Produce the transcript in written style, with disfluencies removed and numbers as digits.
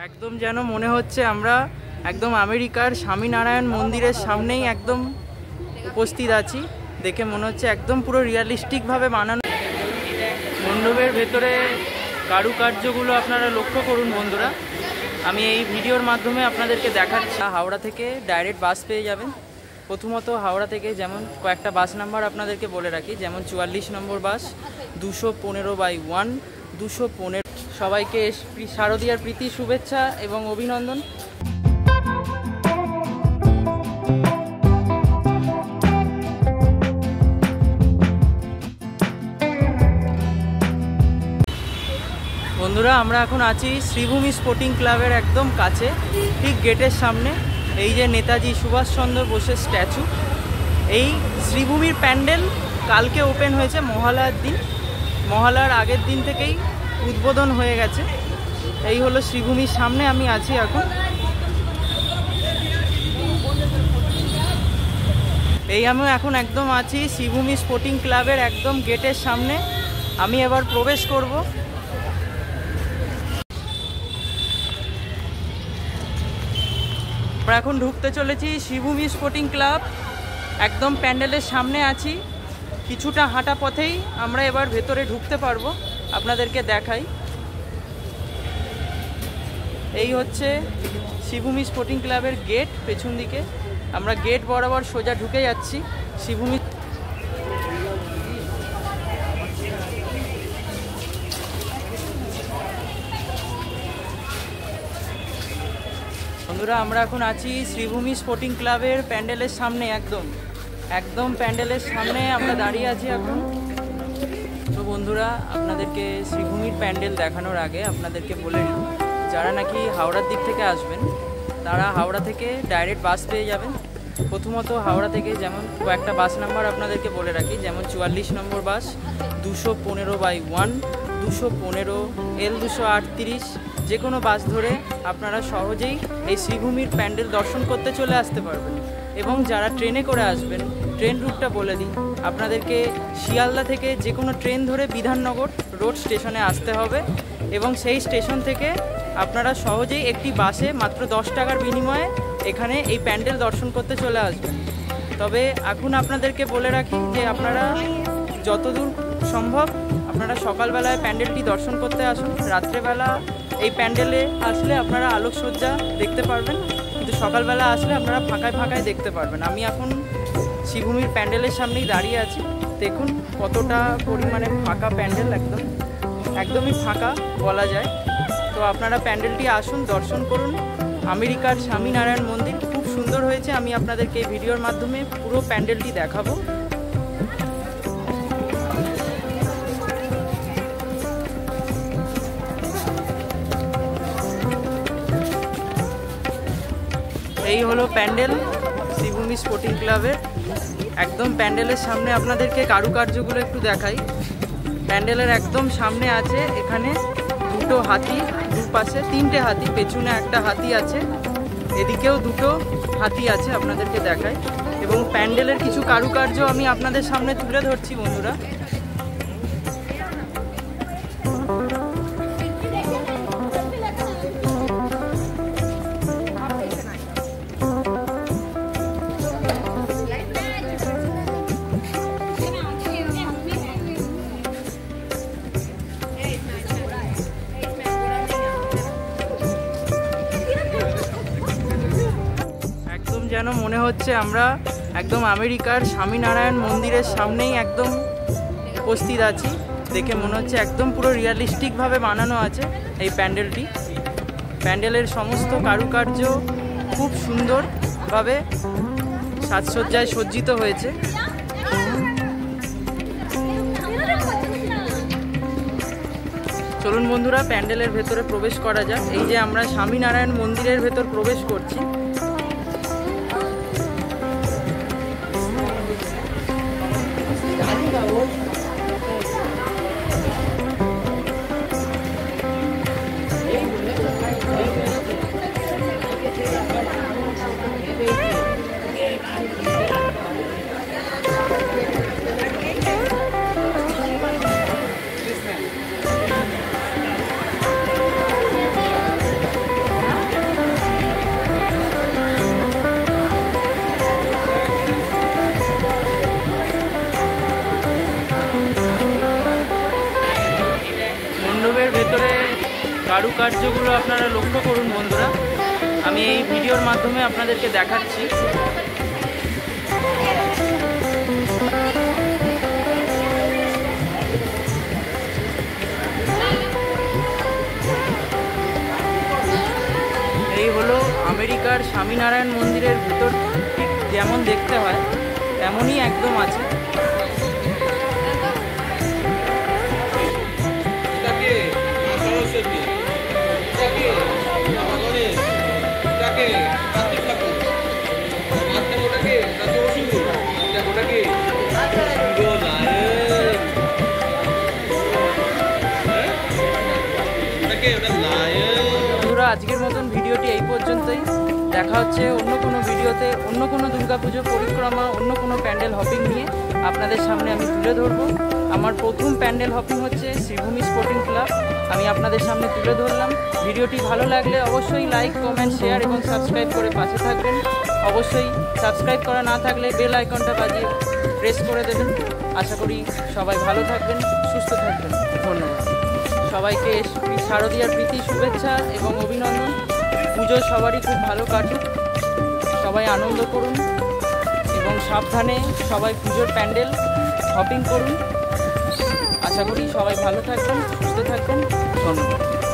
একদম যেন মনে হচ্ছে আমরা একদম আমেরিকার স্বামীনারায়ণ মন্দিরের সামনেই একদম উপস্থিত আছি। দেখে মনে হচ্ছে একদম পুরো রিয়ালিস্টিকভাবে বানানো। মণ্ডপের ভেতরে কারুকার্যগুলো আপনারা লক্ষ্য করুন বন্ধুরা। আমি এই ভিডিওর মাধ্যমে আপনাদেরকে দেখাচ্ছি। হাওড়া থেকে ডাইরেক্ট বাস পেয়ে যাবেন। প্রথমত হাওড়া থেকে যেমন কয়েকটা বাস নাম্বার আপনাদেরকে বলে রাখি, যেমন 44 নম্বর বাস, 215/1, 215। সবাইকে শারদীয়ার প্রীতি শুভেচ্ছা এবং অভিনন্দন। বন্ধুরা আমরা এখন আছি শ্রীভূমি স্পোর্টিং ক্লাবের একদম কাছে, ঠিক গেটের সামনে। এই যে নেতাজি সুভাষচন্দ্র বোসের স্ট্যাচু। এই শ্রীভূমির প্যান্ডেল কালকে ওপেন হয়েছে মহালয়ার দিন। মহালয়ার আগের দিন থেকেই উদ্বোধন হয়ে গেছে। এই হলো শ্রীভূমির সামনে আমি আছি এখন। আমি এখন একদম আছি শ্রীভূমি স্পোর্টিং ক্লাবের একদম গেটের সামনে। আমি এবার প্রবেশ করব। আমরা এখন ঢুকতে চলেছি শ্রীভূমি স্পোর্টিং ক্লাব। একদম প্যান্ডেলের সামনে আছি। কিছুটা হাঁটা পথেই আমরা এবার ভেতরে ঢুকতে পারবো। আপনাদেরকে দেখাই। এই হচ্ছে শ্রীভূমি স্পোর্টিং ক্লাবের গেট। পেছন দিকে আমরা গেট বরাবর সোজা ঢুকে যাচ্ছি শ্রীভূমি। বন্ধুরা আমরা এখন আছি শ্রীভূমি স্পোর্টিং ক্লাবের প্যান্ডেলের সামনে। একদম প্যান্ডেলের সামনে আমরা দাঁড়িয়ে আছি এখন। তো বন্ধুরা আপনাদেরকে শ্রীভূমির প্যান্ডেল দেখানোর আগে আপনাদেরকে বলে নিই, যারা নাকি হাওড়ার দিক থেকে আসবেন তারা হাওড়া থেকে ডাইরেক্ট বাস পেয়ে যাবেন। প্রথমত হাওড়া থেকে যেমন কয়েকটা বাস নাম্বার আপনাদেরকে বলে রাখি, যেমন 44 নম্বর বাস, 215/1, 215, L238। যে কোনো বাস ধরে আপনারা সহজেই এই শ্রীভূমির প্যান্ডেল দর্শন করতে চলে আসতে পারবেন। এবং যারা ট্রেনে করে আসবেন, ট্রেন রুটটা বলে দিই আপনাদেরকে। শিয়ালদা থেকে যে কোনো ট্রেন ধরে বিধাননগর রোড স্টেশনে আসতে হবে এবং সেই স্টেশন থেকে আপনারা সহজেই একটি বাসে মাত্র 10 টাকার বিনিময়ে এখানে এই প্যান্ডেল দর্শন করতে চলে আসবেন। তবে এখন আপনাদেরকে বলে রাখি যে আপনারা যতদূর সম্ভব আপনারা সকালবেলায় প্যান্ডেলটি দর্শন করতে আসুন। রাত্রেবেলা এই প্যান্ডেলে আসলে আপনারা আলোকসজ্জা দেখতে পারবেন, কিন্তু সকালবেলা আসলে আপনারা ফাঁকায় দেখতে পারবেন। আমি এখন শ্রীভূমির প্যান্ডেলের সামনেই দাঁড়িয়ে আছি। দেখুন কতটা পরিমাণে ফাঁকা প্যান্ডেল, একদমই ফাঁকা বলা যায়। তো আপনারা প্যান্ডেলটি আসুন, দর্শন করুন। আমেরিকার স্বামীনারায়ণ মন্দির খুব সুন্দর হয়েছে। আমি আপনাদেরকে এই ভিডিওর মাধ্যমে পুরো প্যান্ডেলটি দেখাবো। এই হলো প্যান্ডেল শ্রীভূমি স্পোর্টিং ক্লাবের। একদম প্যান্ডেলের সামনে আপনাদেরকে কারুকার্যগুলো একটু দেখাই। প্যান্ডেলের একদম সামনে আছে এখানে দুটো হাতি, দুপাশে 3টে হাতি, পেছনে একটা হাতি আছে, এদিকেও 2টো হাতি আছে, আপনাদেরকে দেখাই। এবং প্যান্ডেলের কিছু কারুকার্য আমি আপনাদের সামনে তুলে ধরছি বন্ধুরা। যেন মনে হচ্ছে আমরা একদম আমেরিকার স্বামীনারায়ণ মন্দিরের সামনেই একদম উপস্থিত আছি। দেখে মনে হচ্ছে একদম পুরো রিয়ালিস্টিকভাবে বানানো আছে এই প্যান্ডেলটি। প্যান্ডেলের সমস্ত কারুকার্য খুব সুন্দরভাবে সাজসজ্জায় সজ্জিত হয়েছে। চলুন বন্ধুরা প্যান্ডেলের ভেতরে প্রবেশ করা যাক। এই যে আমরা স্বামীনারায়ণ মন্দিরের ভেতর প্রবেশ করছি। কারুকার্যগুলো আপনারা লক্ষ্য করুন বন্ধুরা, আমি এই ভিডিওর মাধ্যমে আপনাদেরকে দেখাচ্ছি। এই হলো আমেরিকার স্বামীনারায়ণ মন্দিরের ভিতর, ঠিক যেমন দেখতে হয় তেমনই একদম আছে। বন্ধুরা, আজকের মতন ভিডিওটি এই পর্যন্তই। দেখা হচ্ছে অন্য কোনো ভিডিওতে, অন্য কোনো দুর্গাপুজো পরিক্রমা, অন্য কোনো প্যান্ডেল হপিং নিয়ে আপনাদের সামনে আমি তুলে ধরবো। আমার প্রথম প্যান্ডেল হপিং হচ্ছে শ্রীভূমি স্পোর্টিং ক্লাব, আমি আপনাদের সামনে তুলে ধরলাম। ভিডিওটি ভালো লাগলে অবশ্যই লাইক, কমেন্ট, শেয়ার এবং সাবস্ক্রাইব করে পাশে থাকবেন। অবশ্যই সাবস্ক্রাইব করা না থাকলে বেল আইকনটা বাজিয়ে প্রেস করে দেবেন। আশা করি সবাই ভালো থাকবেন, সুস্থ থাকবেন। ধন্যবাদ সবাইকে। শারদীয়ার প্রীতি শুভেচ্ছা এবং অভিনন্দন। পুজো সবারই খুব ভালো কাটুক, সবাই আনন্দ করুন এবং সাবধানে সবাই পুজোর প্যান্ডেল হপিং করুন। আশা করি সবাই ভালো থাকবেন, সুস্থ থাকবেন। ধন্যবাদ।